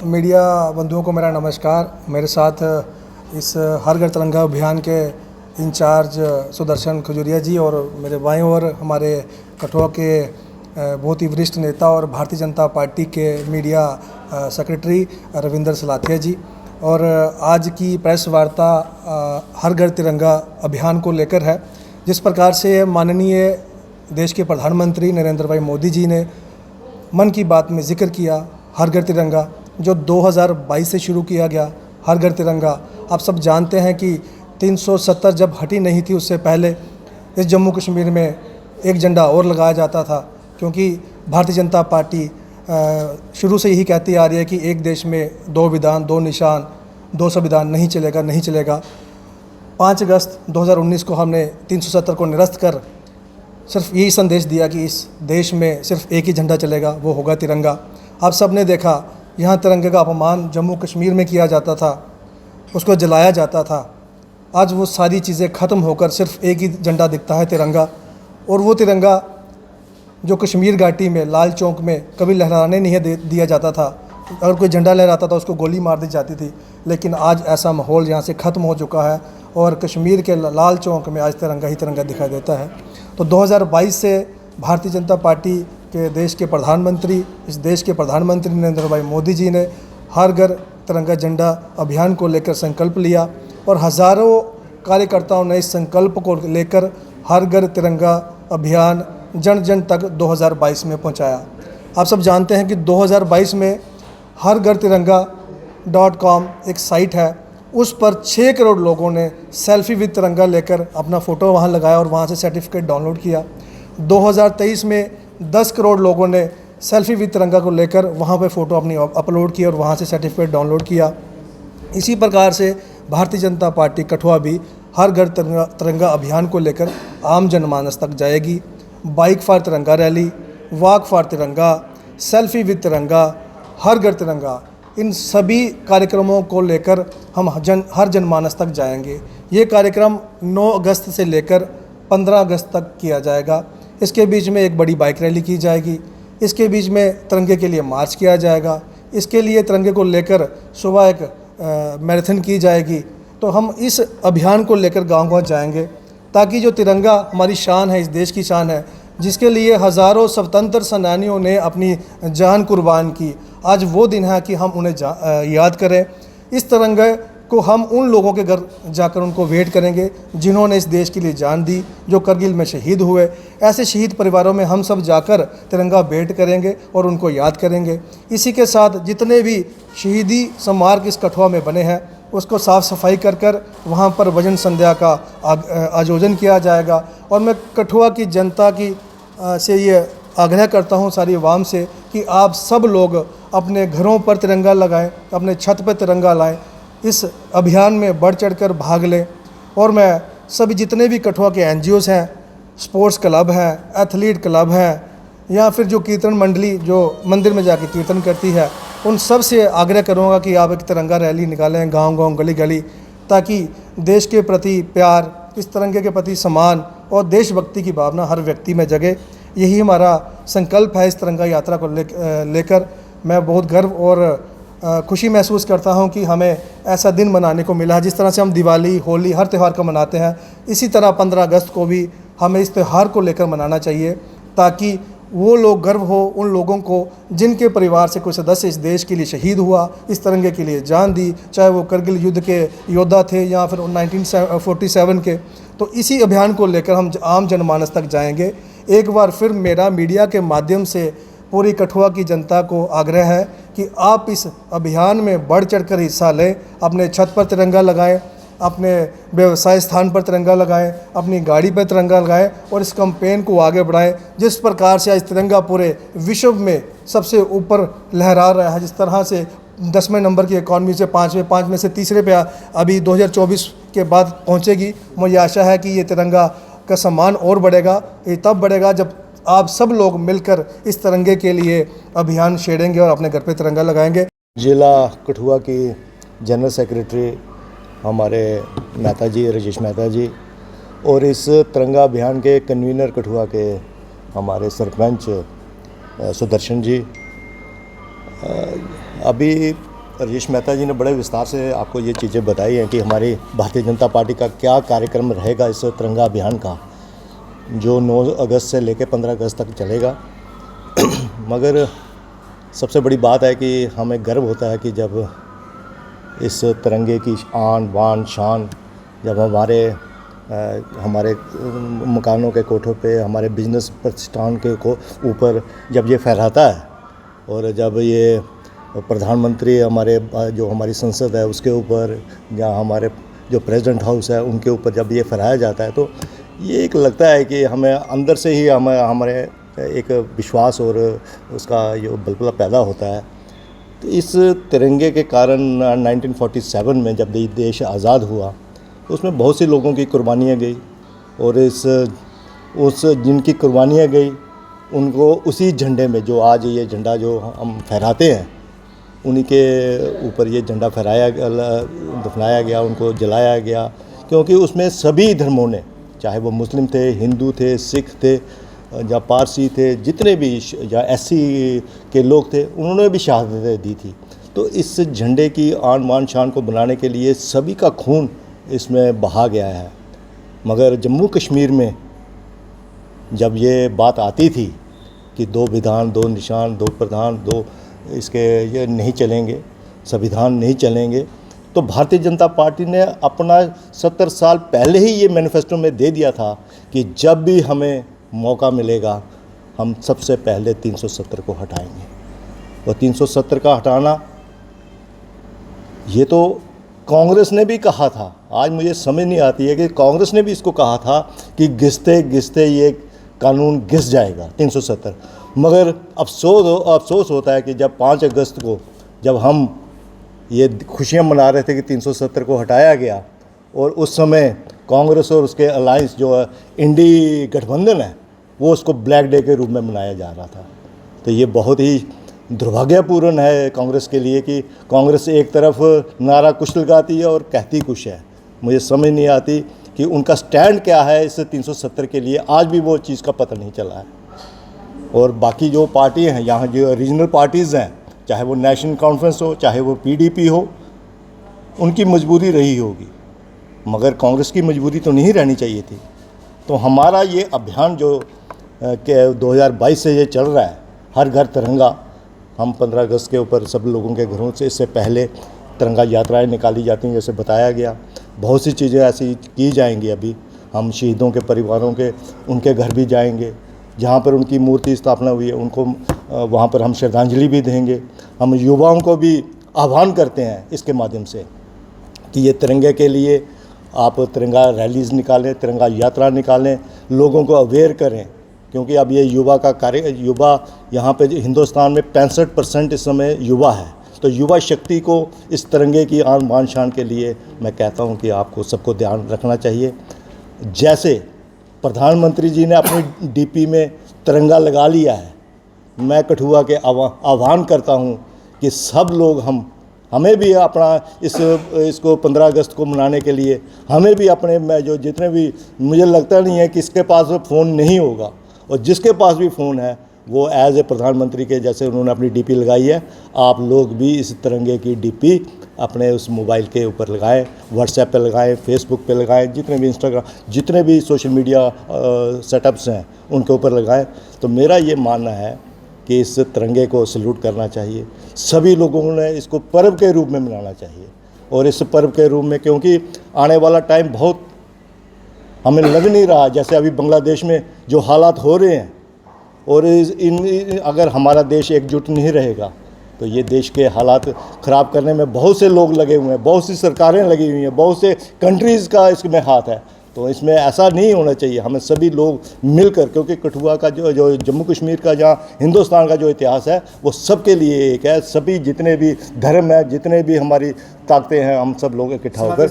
Media बंधुओं को मेरा नमस्कार। मेरे साथ इस हर घर तिरंगा अभियान के इंचार्ज सुदर्शन खजूरिया जी और मेरे बाईं ओर हमारे कठुआ के बहुत ही वरिष्ठ नेता और भारतीय जनता पार्टी के मीडिया सेक्रेटरी रविंदर सलाथिया जी। और आज की प्रेस वार्ता हर घर तिरंगा अभियान को लेकर है। जिस प्रकार से माननीय देश के प्रधानमंत्री नरेंद्र भाई मोदी जी ने मन की बात में जिक्र किया हर घर तिरंगा, जो 2022 से शुरू किया गया हर घर तिरंगा। आप सब जानते हैं कि 370 जब हटी नहीं थी उससे पहले इस जम्मू कश्मीर में एक झंडा और लगाया जाता था, क्योंकि भारतीय जनता पार्टी शुरू से यही कहती आ रही है कि एक देश में दो विधान, दो निशान, दो संविधान नहीं चलेगा, नहीं चलेगा। 5 अगस्त 2019 को हमने 370 को निरस्त कर सिर्फ यही संदेश दिया कि इस देश में सिर्फ एक ही झंडा चलेगा, वो होगा तिरंगा। आप सब ने देखा यहाँ तिरंगे का अपमान जम्मू कश्मीर में किया जाता था, उसको जलाया जाता था। आज वो सारी चीज़ें ख़त्म होकर सिर्फ एक ही झंडा दिखता है, तिरंगा। और वो तिरंगा जो कश्मीर घाटी में लाल चौक में कभी लहराने नहीं दिया जाता था। अगर कोई झंडा लहराता था उसको गोली मार दी जाती थी। लेकिन आज ऐसा माहौल यहाँ से ख़त्म हो चुका है और कश्मीर के लाल चौक में आज तिरंगा ही तिरंगा दिखाई देता है। तो 2022 से भारतीय जनता पार्टी के देश के प्रधानमंत्री, इस देश के प्रधानमंत्री नरेंद्र भाई मोदी जी ने हर घर तिरंगा झंडा अभियान को लेकर संकल्प लिया और हज़ारों कार्यकर्ताओं ने इस संकल्प को लेकर हर घर तिरंगा अभियान जन जन तक 2022 में पहुंचाया। आप सब जानते हैं कि 2022 में हर घर तिरंगा.com एक साइट है, उस पर 6 करोड़ लोगों ने सेल्फी विद तिरंगा लेकर अपना फ़ोटो वहां लगाया और वहां से सर्टिफिकेट डाउनलोड किया। 2023 में 10 करोड़ लोगों ने सेल्फी विद तिरंगा को लेकर वहां पे फ़ोटो अपनी अपलोड की और वहां से सर्टिफिकेट डाउनलोड किया। इसी प्रकार से भारतीय जनता पार्टी कठुआ भी हर घर तिरंगा अभियान को लेकर आम जनमानस तक जाएगी। बाइक फॉर तिरंगा रैली, वॉक फॉर तिरंगा, सेल्फी विद तिरंगा, हर घर तिरंगा, इन सभी कार्यक्रमों को लेकर हम हर जनमानस तक जाएंगे। ये कार्यक्रम 9 अगस्त से लेकर 15 अगस्त तक किया जाएगा। इसके बीच में एक बड़ी बाइक रैली की जाएगी, इसके बीच में तिरंगे के लिए मार्च किया जाएगा, इसके लिए तिरंगे को लेकर सुबह एक मैराथन की जाएगी। तो हम इस अभियान को लेकर गांव-गांव जाएंगे, ताकि जो तिरंगा हमारी शान है, इस देश की शान है, जिसके लिए हज़ारों स्वतंत्र सेनानियों ने अपनी जान कुर्बान की, आज वो दिन है कि हम उन्हें याद करें। इस तिरंगे को हम उन लोगों के घर जाकर उनको वेट करेंगे जिन्होंने इस देश के लिए जान दी, जो करगिल में शहीद हुए। ऐसे शहीद परिवारों में हम सब जाकर तिरंगा भेंट करेंगे और उनको याद करेंगे। इसी के साथ जितने भी शहीदी स्मारक इस कठुआ में बने हैं उसको साफ़ सफाई कर वहाँ पर वजन संध्या का आयोजन किया जाएगा। और मैं कठुआ की जनता की से ये आग्रह करता हूँ, सारी आवाम से, कि आप सब लोग अपने घरों पर तिरंगा लगाएं, अपने छत पर तिरंगा लाएं, इस अभियान में बढ़ चढ़कर भाग लें। और मैं सभी जितने भी कठुआ के NGOs हैं, स्पोर्ट्स क्लब हैं, एथलीट क्लब हैं, या फिर जो कीर्तन मंडली जो मंदिर में जाके कीर्तन करती है, उन सब से आग्रह करूँगा कि आप एक तिरंगा रैली निकालें गांव-गांव, गली-गली, ताकि देश के प्रति प्यार, इस तिरंगे के प्रति सम्मान और देशभक्ति की भावना हर व्यक्ति में जगे। यही हमारा संकल्प है इस तिरंगा यात्रा को लेकर। मैं बहुत गर्व और खुशी महसूस करता हूं कि हमें ऐसा दिन मनाने को मिला है। जिस तरह से हम दिवाली, होली, हर त्यौहार को मनाते हैं, इसी तरह 15 अगस्त को भी हमें इस त्यौहार को लेकर मनाना चाहिए, ताकि वो लोग गर्व हो उन लोगों को जिनके परिवार से कोई सदस्य इस देश के लिए शहीद हुआ, इस तिरंगे के लिए जान दी, चाहे वो करगिल युद्ध के योद्धा थे या फिर 1947 के। तो इसी अभियान को लेकर हम आम जनमानस तक जाएंगे। एक बार फिर मेरा मीडिया के माध्यम से पूरी कठुआ की जनता को आग्रह है कि आप इस अभियान में बढ़ चढ़कर हिस्सा लें, अपने छत पर तिरंगा लगाएं, अपने व्यवसाय स्थान पर तिरंगा लगाएं, अपनी गाड़ी पर तिरंगा लगाएं और इस कैंपेन को आगे बढ़ाएं। जिस प्रकार से आज तिरंगा पूरे विश्व में सबसे ऊपर लहरा रहा है, जिस तरह से 10वें नंबर की इकॉनमी से 5 में से तीसरे पे अभी 2024 के बाद पहुंचेगी। मुझे आशा है कि ये तिरंगा का सम्मान और बढ़ेगा। ये तब बढ़ेगा जब आप सब लोग मिलकर इस तिरंगे के लिए अभियान छेड़ेंगे और अपने घर पे तिरंगा लगाएंगे। जिला कठुआ की जनरल सेक्रेटरी हमारे मेहता जी, राजेश मेहता जी, और इस तिरंगा अभियान के कन्वीनर कठुआ के हमारे सरपंच सुदर्शन जी, अभी राजेश मेहता जी ने बड़े विस्तार से आपको ये चीज़ें बताई हैं कि हमारी भारतीय जनता पार्टी का क्या कार्यक्रम रहेगा इस तिरंगा अभियान का, जो 9 अगस्त से लेकर 15 अगस्त तक चलेगा। मगर सबसे बड़ी बात है कि हमें गर्व होता है कि जब इस तिरंगे की आन बान शान जब हमारे मकानों के कोठों पे, हमारे बिजनेस प्रतिष्ठान के ऊपर जब ये फहराता है, और जब ये प्रधानमंत्री हमारी संसद है उसके ऊपर, या हमारे जो प्रेसिडेंट हाउस है उनके ऊपर जब ये फहराया जाता है, तो ये एक लगता है कि हमें अंदर से ही हमारे एक विश्वास और उसका जो बलबला पैदा होता है। तो इस तिरंगे के कारण 1947 में जब देश आज़ाद हुआ, तो उसमें बहुत सी लोगों की कुर्बानियाँ गई, और उस जिनकी कुर्बानियाँ गई उनको उसी झंडे में, जो आज ये झंडा जो हम फहराते हैं, उन्हीं के ऊपर ये झंडा दफनाया गया, उनको जलाया गया, क्योंकि उसमें सभी धर्मों ने, चाहे वो मुस्लिम थे, हिंदू थे, सिख थे, या पारसी थे, जितने भी या एससी के लोग थे, उन्होंने भी शहादतें दी थी। तो इस झंडे की आन बान शान को बनाने के लिए सभी का खून इसमें बहा गया है। मगर जम्मू कश्मीर में जब ये बात आती थी कि 2 विधान 2 निशान 2 प्रधान 2 इसके ये नहीं चलेंगे, संविधान नहीं चलेंगे, तो भारतीय जनता पार्टी ने अपना 70 साल पहले ही ये मैनिफेस्टो में दे दिया था कि जब भी हमें मौका मिलेगा हम सबसे पहले 370 को हटाएंगे। और 370 का हटाना ये तो कांग्रेस ने भी कहा था। आज मुझे समझ नहीं आती है कि कांग्रेस ने भी इसको कहा था कि घिसते घिसते ये कानून घिस जाएगा 370। मगर अफसोस होता है कि जब 5 अगस्त को जब हम ये खुशियां मना रहे थे कि 370 को हटाया गया, और उस समय कांग्रेस और उसके अलायंस जो इंडी गठबंधन है वो उसको ब्लैक डे के रूप में मनाया जा रहा था। तो ये बहुत ही दुर्भाग्यपूर्ण है कांग्रेस के लिए कि कांग्रेस एक तरफ नारा कुछ लगाती है और कहती कुछ है। मुझे समझ नहीं आती कि उनका स्टैंड क्या है इस 370 के लिए। आज भी वो चीज़ का पता नहीं चला है। और बाकी जो पार्टी हैं यहाँ, जो रीजनल पार्टीज़ हैं, चाहे वो नेशनल कॉन्फ्रेंस हो, चाहे वो पीडीपी हो, उनकी मजबूरी रही होगी, मगर कांग्रेस की मजबूरी तो नहीं रहनी चाहिए थी। तो हमारा ये अभियान जो कि 2022 से ये चल रहा है, हर घर तिरंगा, हम 15 अगस्त के ऊपर सब लोगों के घरों से इससे पहले तिरंगा यात्राएं निकाली जाती हैं, जैसे बताया गया। बहुत सी चीज़ें ऐसी की जाएंगी। अभी हम शहीदों के परिवारों के उनके घर भी जाएंगे, जहाँ पर उनकी मूर्ति स्थापना हुई है, उनको वहाँ पर हम श्रद्धांजलि भी देंगे। हम युवाओं को भी आह्वान करते हैं इसके माध्यम से कि ये तिरंगे के लिए आप तिरंगा रैलीज़ निकालें, तिरंगा यात्रा निकालें, लोगों को अवेयर करें, क्योंकि अब ये युवा यहाँ पे हिंदुस्तान में 65% इस समय युवा है। तो युवा शक्ति को इस तिरंगे की आन बान शान के लिए मैं कहता हूँ कि आपको सबको ध्यान रखना चाहिए। जैसे प्रधानमंत्री जी ने अपनी डीपी में तिरंगा लगा लिया है, मैं कठुआ के आह्वान करता हूँ कि सब लोग हमें भी अपना इसको 15 अगस्त को मनाने के लिए हमें भी अपने जो जितने भी, मुझे लगता नहीं है कि किसके पास फ़ोन नहीं होगा, और जिसके पास भी फ़ोन है वो एज ए प्रधानमंत्री के जैसे उन्होंने अपनी डीपी लगाई है, आप लोग भी इस तिरंगे की डीपी अपने उस मोबाइल के ऊपर लगाएं, व्हाट्सएप पे लगाएं, फेसबुक पे लगाएं, जितने भी इंस्टाग्राम, जितने भी सोशल मीडिया सेटअप्स हैं उनके ऊपर लगाएं। तो मेरा ये मानना है कि इस तिरंगे को सल्यूट करना चाहिए। सभी लोगों ने इसको पर्व के रूप में मनाना चाहिए, और इस पर्व के रूप में, क्योंकि आने वाला टाइम बहुत हमें लग नहीं रहा, जैसे अभी बांग्लादेश में जो हालात हो रहे हैं, और अगर हमारा देश एकजुट नहीं रहेगा तो ये देश के हालात ख़राब करने में बहुत से लोग लगे हुए हैं, बहुत सी सरकारें लगी हुई हैं, बहुत से कंट्रीज़ का इसमें हाथ है। तो इसमें ऐसा नहीं होना चाहिए। हमें सभी लोग मिलकर, क्योंकि कठुआ का जो जम्मू कश्मीर का, जहाँ हिंदुस्तान का जो इतिहास है वो सबके लिए एक है। सभी जितने भी धर्म है, जितने भी हमारी ताकतें हैं, हम सब लोग इकट्ठा होकर